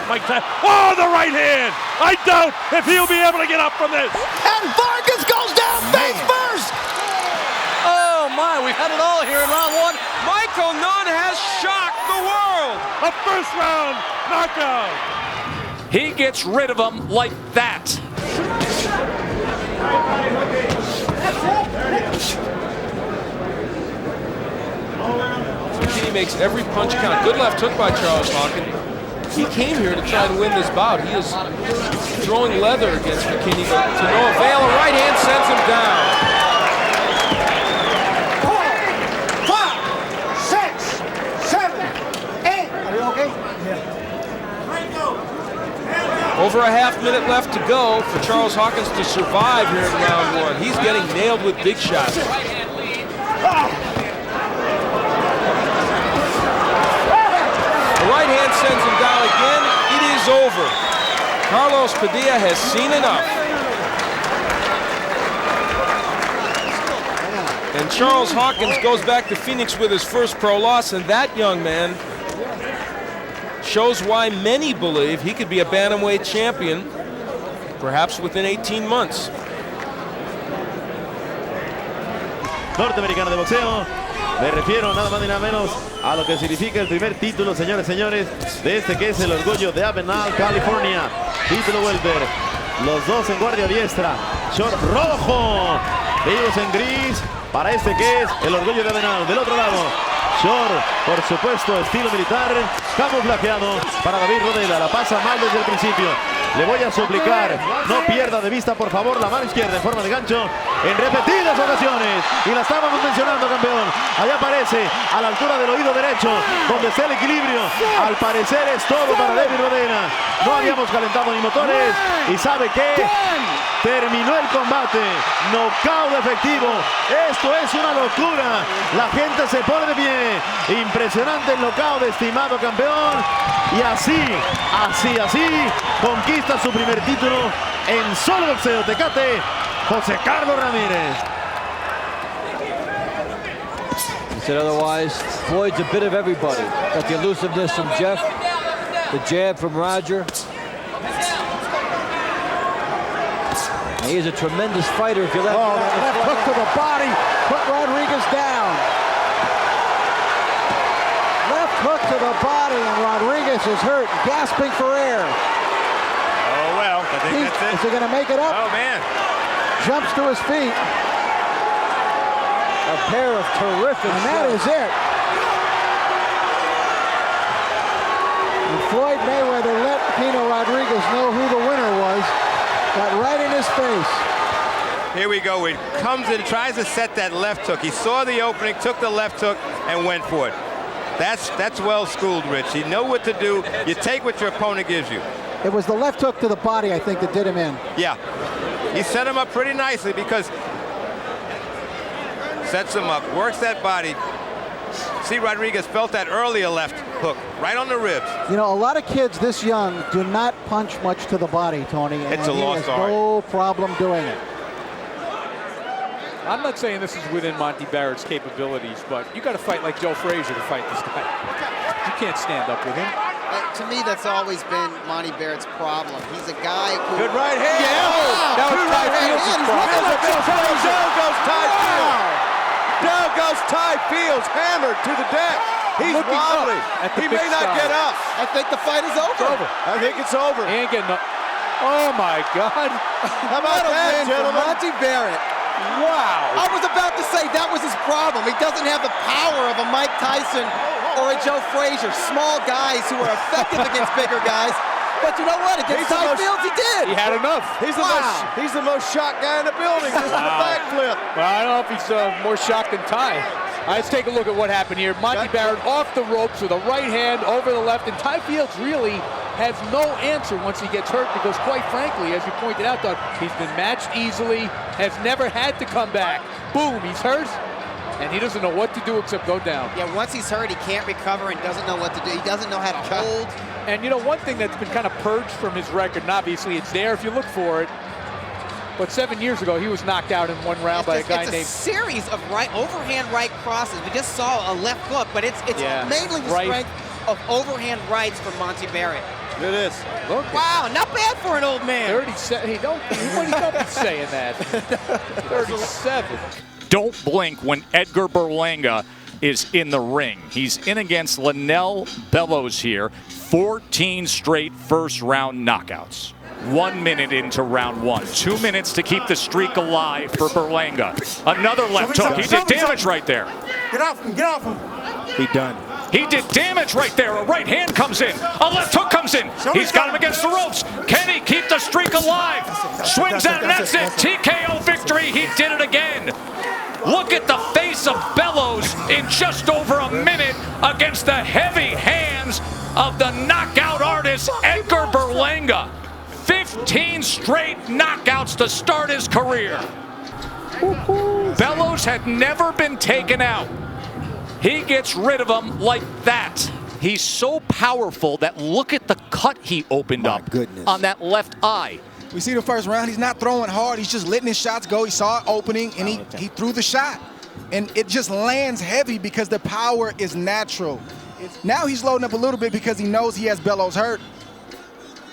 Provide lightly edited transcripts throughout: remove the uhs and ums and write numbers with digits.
Mike Tyson. Oh, the right hand! I doubt if he'll be able to get up from this. And Vargas goes down face first! Oh my, we've had it all here in round one. Michael Nunn has shocked the world. A first round knockout. He gets rid of him like that. He makes every punch count. Good left hook by Charles Hawkins. He came here to try and win this bout. He is throwing leather against McKinney, but to no avail. A right hand sends him down. 4, 5, 6, 7, 8. Are you okay? Yeah. Over a half minute left to go for Charles Hawkins to survive here in round one. He's getting nailed with big shots. The right hand sends him down again. It is over. Carlos Padilla has seen enough. And Charles Hawkins goes back to Phoenix with his first pro loss, and that young man shows why many believe he could be a bantamweight champion, perhaps within 18 months. Norteamericano de boxeo. Me refiero nada más ni nada menos a lo que significa el primer título, señores, señores, de este que es el orgullo de Menard, California. Título welter. Los dos en guardia diestra. Short rojo. Ellos en gris. Para este que es el orgullo de Menard. Del otro lado, short, por supuesto, estilo militar, camuflajeado para David Rodela. La pasa mal desde el principio. Le voy a suplicar, no pierda de vista, por favor, la mano izquierda en forma de gancho en repetidas ocasiones. Y la estábamos mencionando, campeón. Allá aparece a la altura del oído derecho, donde está el equilibrio. Al parecer es todo para David Rodela. No habíamos calentado ni motores. ¿Y sabe qué? Terminó el combate. Knockout efectivo. Esto es una locura. La gente se pone de pie. Impresionante el knockout, estimado campeón. Y así conquista su primer título en solo boxeo. Tecate, José Carlos Ramírez. He said otherwise, Floyd's a bit of everybody. Got the elusiveness from Jeff, the jab from Roger. And he is a tremendous fighter if you let him. Oh, that left hook to the body put Rodriguez down. Left hook to the body and Rodriguez is hurt, gasping for air. Oh, well, I think that's it. Is he going to make it up? Oh, man. Jumps to his feet. A pair of terrific And that is it. And Floyd Mayweather let Pino Rodriguez know who the winner was. Got right in his face. Here we go. He comes in, tries to set that left hook. He saw the opening, took the left hook, and went for it. That's well schooled, Rich. You know what to do. You take what your opponent gives you. It was the left hook to the body, I think, that did him in. Yeah. He set him up pretty nicely because sets him up, works that body. See, Rodriguez felt that earlier left hook right on the ribs. You know, a lot of kids this young do not punch much to the body, Tony. It's a lost art. No problem doing it. I'm not saying this is within Monty Barrett's capabilities, but you got to fight like Joe Frazier to fight this guy. You can't stand up with him. To me, that's always been Monty Barrett's problem. He's a guy who... Good right hand. Yeah. Oh, That was two Ty right Fields' hands. problem. Down goes Ty Fields. Down goes Ty Fields, hammered to the deck. He's Looking wobbly. up at the He may big not star. get up. I think the fight is over. I think it's over. He ain't getting up. Oh, my God. How about that, Win for gentlemen? Monty Barrett. Wow. I was about to say that was his problem. He doesn't have the power of a Mike Tyson or a Joe Frazier. Small guys who are effective against bigger guys. But you know what? Against Ty Fields, he did. He had enough. He's the most shocked guy in the building. Just a backflip. Well, I don't know if he's more shocked than Ty. Let's take a look at what happened here. Monty Barrett off the ropes with a right hand over the left, and Ty Fields really has no answer once he gets hurt because, quite frankly, as you pointed out, Doug, he's been matched easily, has never had to come back. Boom, he's hurt, and he doesn't know what to do except go down. Yeah, once he's hurt, he can't recover and doesn't know what to do. He doesn't know how to hold. And, you know, one thing that's been kind of purged from his record, and obviously it's there if you look for it, but 7 years ago, he was knocked out in one round by a guy named... It's a series of overhand right crosses. We just saw a left hook, but it's mainly the strength of overhand rights from Monty Barrett. Look at this. Look. Wow, not bad for an old man. 37. Hey, don't be saying that. 37. Don't blink when Edgar Berlanga is in the ring. He's in against Linnell Bellows here. 14 straight first-round knockouts. 1 minute into round 1. 2 minutes to keep the streak alive for Berlanga. Another left hook. He did damage right there. Get off him, get off him. He done. He did damage right there. A right hand comes in. A left hook comes in. He's got him against the ropes. Can he keep the streak alive? Swings out and that's it. TKO victory. He did it again. Look at the face of Bellows in just over a minute against the heavy hands of the knockout artist Edgar Berlanga. 15 straight knockouts to start his career. Bellows had never been taken out. He gets rid of him like that. He's so powerful that look at the cut he opened up on that left eye. We see the first round, he's not throwing hard, he's just letting his shots go. He saw an opening and he threw the shot. And it just lands heavy because the power is natural. Now he's loading up a little bit because he knows he has Bellows hurt.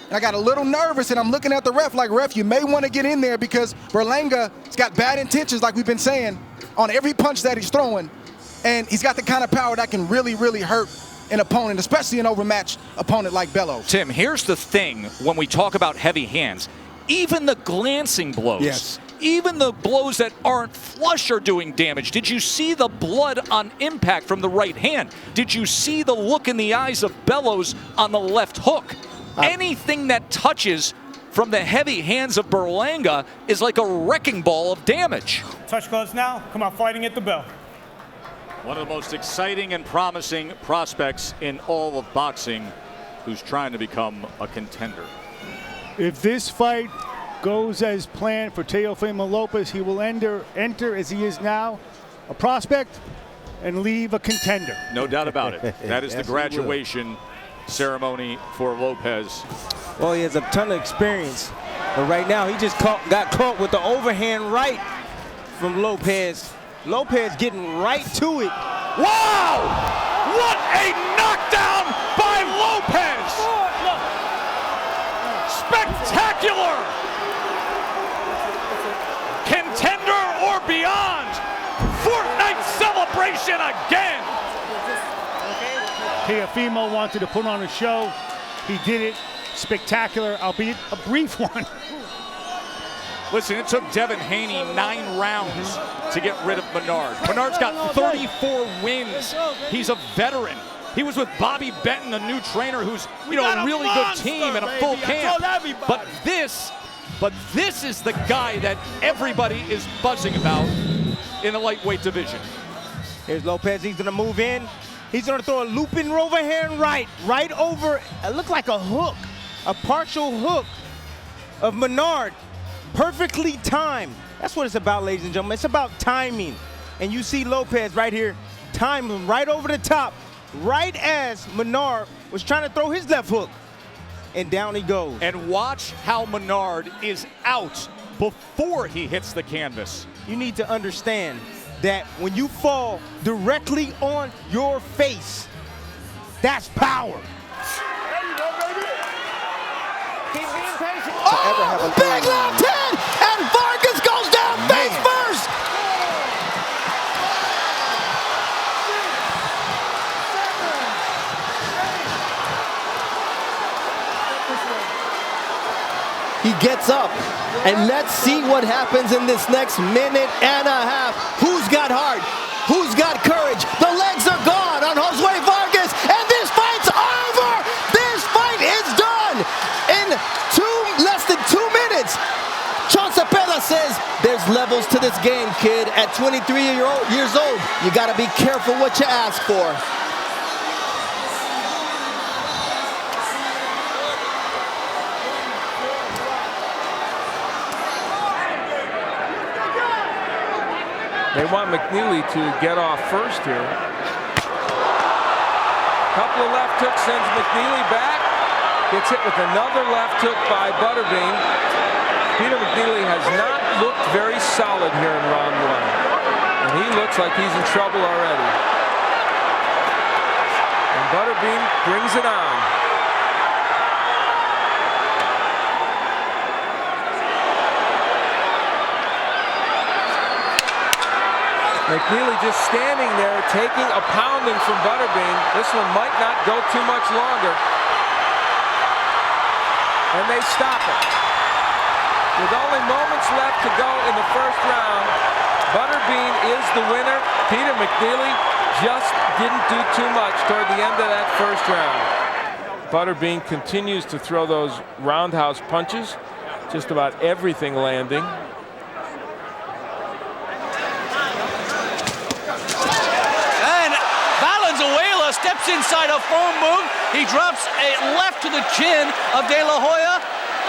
And I got a little nervous and I'm looking at the ref like, ref, you may want to get in there because Berlanga's got bad intentions, like we've been saying, on every punch that he's throwing. And he's got the kind of power that can really, really hurt an opponent, especially an overmatched opponent like Bellows. Tim, here's the thing when we talk about heavy hands. Even the glancing blows, even the blows that aren't flush are doing damage. Did you see the blood on impact from the right hand? Did you see the look in the eyes of Bellows on the left hook? Anything that touches from the heavy hands of Berlanga is like a wrecking ball of damage. Touch gloves now. Come on, fighting at the bell. One of the most exciting and promising prospects in all of boxing who's trying to become a contender. If this fight goes as planned for Teofimo Lopez, he will enter as he is now, a prospect, and leave a contender. No doubt about it. That is the graduation ceremony for Lopez. Well, he has a ton of experience. But right now, he just got caught with the overhand right from Lopez. Lopez getting right to it. Wow! What a knockdown by Lopez! Spectacular! Contender or beyond! Fortnite celebration again! Teofimo wanted to put on a show. He did it. Spectacular, albeit a brief one. Listen, it took Devin Haney 9 rounds to get rid of Menard. Menard's got 34 wins. He's a veteran. He was with Bobby Benton, a new trainer who's, you know, a really good team and a full camp. But this is the guy that everybody is buzzing about in the lightweight division. Here's Lopez. He's going to move in. He's going to throw a looping overhand right over. It looked like a hook, a partial hook of Menard. Perfectly timed. That's what it's about, ladies and gentlemen. It's about timing. And you see Lopez right here, time him right over the top, right as Menard was trying to throw his left hook. And down he goes. And watch how Menard is out before he hits the canvas. You need to understand that when you fall directly on your face, that's power. Oh, big left hand, and Vargas goes down face first. He gets up, and let's see what happens in this next minute and a half. Who's got heart? Who's got courage? The legs are gone on Josue Vargas, and this fight's over. This fight is done in less than 2 minutes. Zepeda says there's levels to this game, kid. At 23 years old, you got to be careful what you ask for. They want McNeeley to get off first here. Couple of left hooks sends McNeeley back. Gets hit with another left hook by Butterbean. Peter McNeeley has not looked very solid here in round 1. And he looks like he's in trouble already. And Butterbean brings it on. McNeeley just standing there taking a pounding from Butterbean. This one might not go too much longer. And they stop it. With only moments left to go in the first round, Butterbean is the winner. Peter McNeeley just didn't do too much toward the end of that first round. Butterbean continues to throw those roundhouse punches, just about everything landing. And Valenzuela steps inside a foam move. He drops a left to the chin of De La Hoya,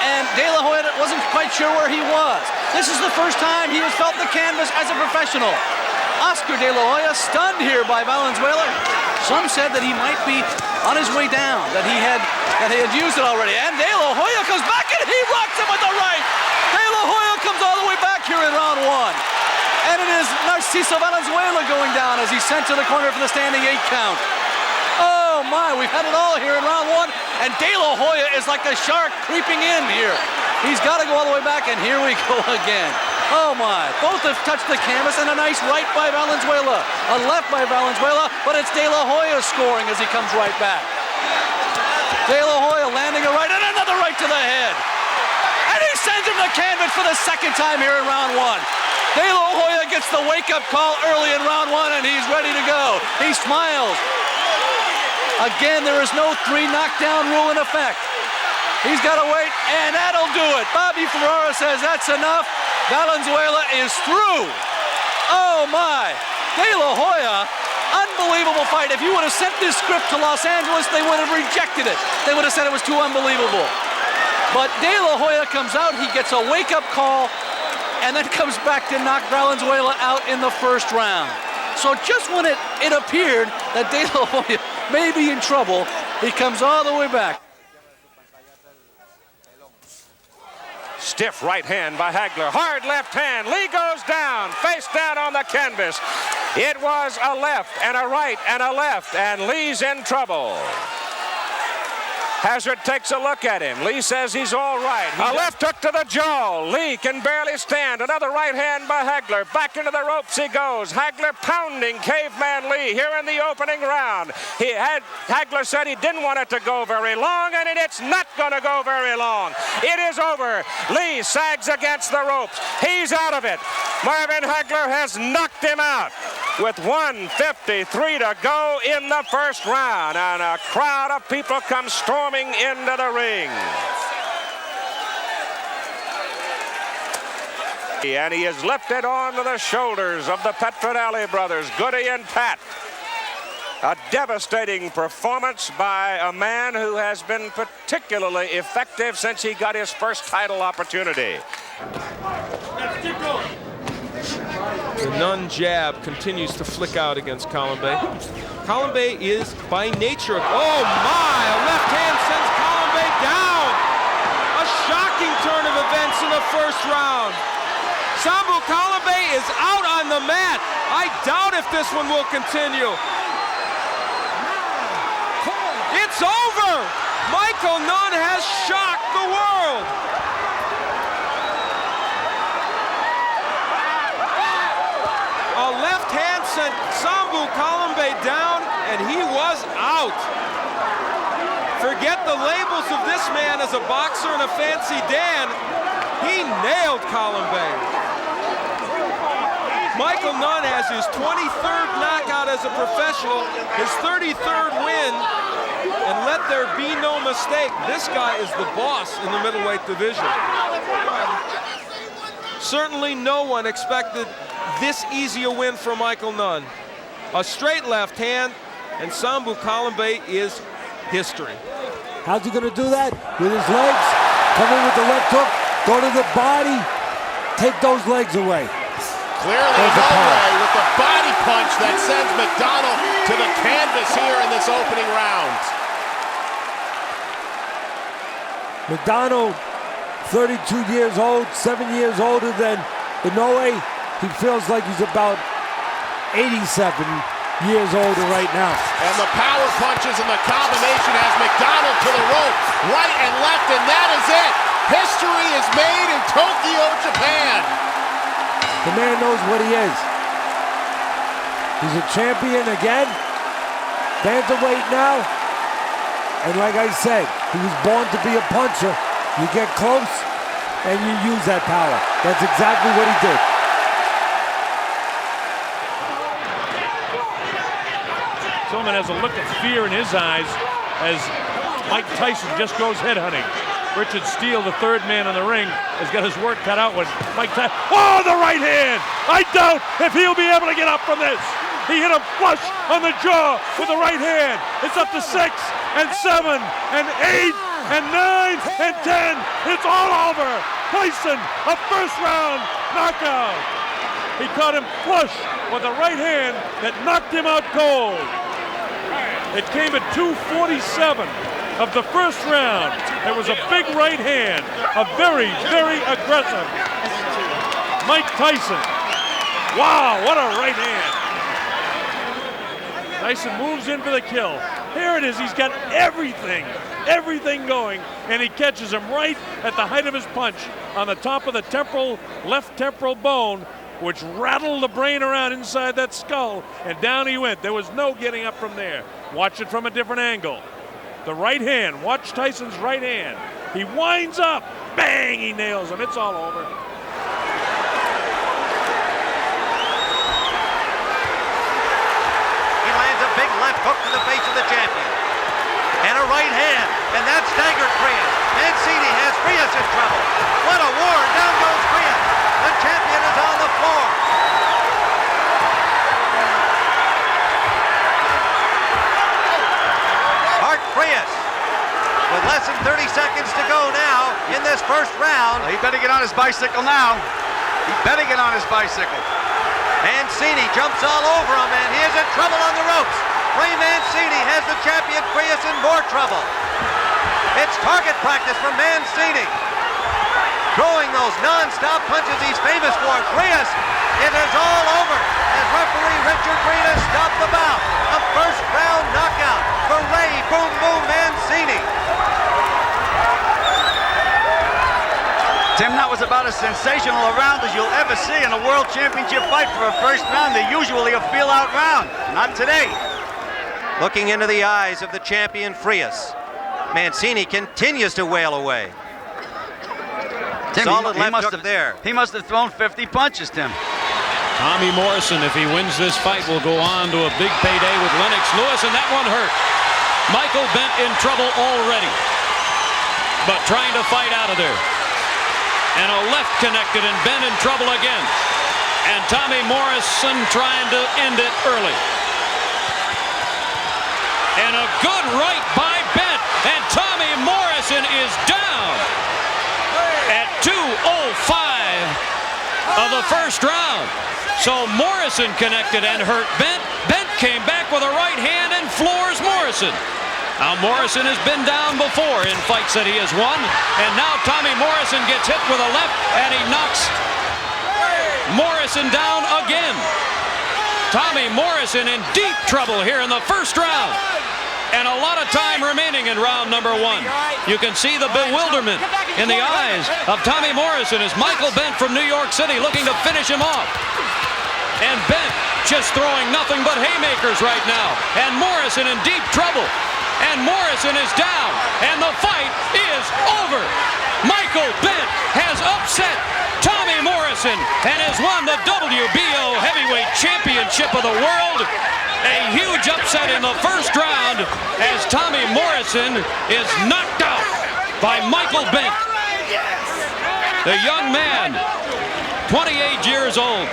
and De La Hoya wasn't quite sure where he was. This is the first time he has felt the canvas as a professional. Oscar De La Hoya stunned here by Valenzuela. Some said that he might be on his way down, that he had used it already. And De La Hoya comes back and he rocks him with the right. De La Hoya comes all the way back here in round one. And it is Narciso Valenzuela going down as he's sent to the corner for the standing 8 count. Oh my, we've had it all here in round one, and De La Hoya is like a shark creeping in here. He's got to go all the way back, and here we go again. Oh my, both have touched the canvas, and a nice right by Valenzuela, a left by Valenzuela, but it's De La Hoya scoring as he comes right back. De La Hoya landing a right, and another right to the head. And he sends him to canvas for the second time here in round one. De La Hoya gets the wake-up call early in round one, and he's ready to go. He smiles. Again, there is no 3 knockdown rule in effect. He's got to wait, and that'll do it. Bobby Ferrara says that's enough. Valenzuela is through. Oh my, De La Hoya, unbelievable fight. If you would have sent this script to Los Angeles, they would have rejected it. They would have said it was too unbelievable. But De La Hoya comes out, he gets a wake-up call, and then comes back to knock Valenzuela out in the first round. So just when it appeared that De La Hoya may be in trouble, he comes all the way back. Stiff right hand by Hagler. Hard left hand. Lee goes down, face down on the canvas. It was a left and a right and a left, and Lee's in trouble. Hazard takes a look at him. Lee says he's all right. A left hook to the jaw. Lee can barely stand. Another right hand by Hagler. Back into the ropes he goes. Hagler pounding Caveman Lee here in the opening round. Hagler said he didn't want it to go very long, and it's not going to go very long. It is over. Lee sags against the ropes. He's out of it. Marvin Hagler has knocked him out with 1:53 to go in the first round, and a crowd of people come storming into the ring. And he has lifted onto the shoulders of the Petronelli brothers, Goody and Pat. A devastating performance by a man who has been particularly effective since he got his first title opportunity. The Nunn jab continues to flick out against Kalambay. Kalambay is by nature, oh my, a left hand sends Kalambay down. A shocking turn of events in the first round. Sambu Kalambay is out on the mat. I doubt if this one will continue. It's over. Michael Nunn has shocked the world. A left hand sent Sambu Kalambay down, and he was out. Forget the labels of this man as a boxer and a fancy Dan. He nailed Kalambay. Michael Nunn has his 23rd knockout as a professional, his 33rd win, and let there be no mistake, this guy is the boss in the middleweight division. Certainly no one expected this easy a win for Michael Nunn. A straight left hand, and Sambu Kalambay is history. How's he going to do that? With his legs, come in with the left hook, go to the body, take those legs away. Clearly Inoue with the body punch that sends McDonnell to the canvas here in this opening round. McDonnell, 32 years old, 7 years older than Inoue. He feels like he's about 87 years older right now. And the power punches and the combination has McDonnell to the rope, right and left, and that is it. History is made in Tokyo, Japan. The man knows what he is. He's a champion again. Bantamweight now. And like I said, he was born to be a puncher. You get close and you use that power. That's exactly what he did. Tillman has a look of fear in his eyes as Mike Tyson just goes headhunting. Richard Steele, the third man in the ring, has got his work cut out with Mike Tyson. Oh, the right hand! I doubt if he'll be able to get up from this. He hit him flush on the jaw with the right hand. It's up to 6 and 7 and 8 and 9 and 10. It's all over. Tyson, a first round knockout. He caught him flush with the right hand that knocked him out cold. It came at 2:47 of the first round. It was a big right hand, a very, very aggressive Mike Tyson. Wow, what a right hand. Tyson moves in for the kill. Here it is, he's got everything going, and he catches him right at the height of his punch on the top of the left temporal bone, which rattled the brain around inside that skull, and down he went. There was no getting up from there. Watch it from a different angle. The right hand, watch Tyson's right hand. He winds up, bang, he nails him. It's all over. He lands a big left hook to the face of the champion. And a right hand, and that staggered Frias. Mancini has Frias in trouble. What a war, down goes Frias. The champion is on the floor. Frias with less than 30 seconds to go now in this first round. Well, he better get on his bicycle now. He better get on his bicycle. Mancini jumps all over him, and he is in trouble on the ropes. Ray Mancini has the champion Frias in more trouble. It's target practice from Mancini. Throwing those non-stop punches he's famous for. Frias, it is all over as referee Richard Green has stopped the bout. A first round knockout for Ray Boom Boom Mancini. Tim, that was about as sensational a round as you'll ever see in a world championship fight for a first round. They're usually a feel-out round. Not today. Looking into the eyes of the champion Frias, Mancini continues to wail away. Tim, solid left hook there. He must have thrown 50 punches, Tim. Tommy Morrison, if he wins this fight, will go on to a big payday with Lennox Lewis, and that one hurt. Michael Bentt in trouble already, but trying to fight out of there. And a left connected, and Bentt in trouble again. And Tommy Morrison trying to end it early. And a good right by Bentt, and Tommy Morrison is down at 2:05 of the first round. So Morrison connected and hurt Bentt. Bentt came back with a right hand and floors Morrison. Now Morrison has been down before in fights that he has won, and now Tommy Morrison gets hit with a left and he knocks Morrison down again. Tommy Morrison in deep trouble here in the first round. And a lot of time remaining in round number 1. You can see the bewilderment in the eyes of Tommy Morrison as Michael Bentt from New York City looking to finish him off. And Bentt just throwing nothing but haymakers right now. And Morrison in deep trouble. And Morrison is down. And the fight is over. Michael Bentt has upset Tommy Morrison and has won the WBO Heavyweight Championship of the world. A huge upset in the first round as Tommy Morrison is knocked out by Michael Bentt. The young man, 28 years old,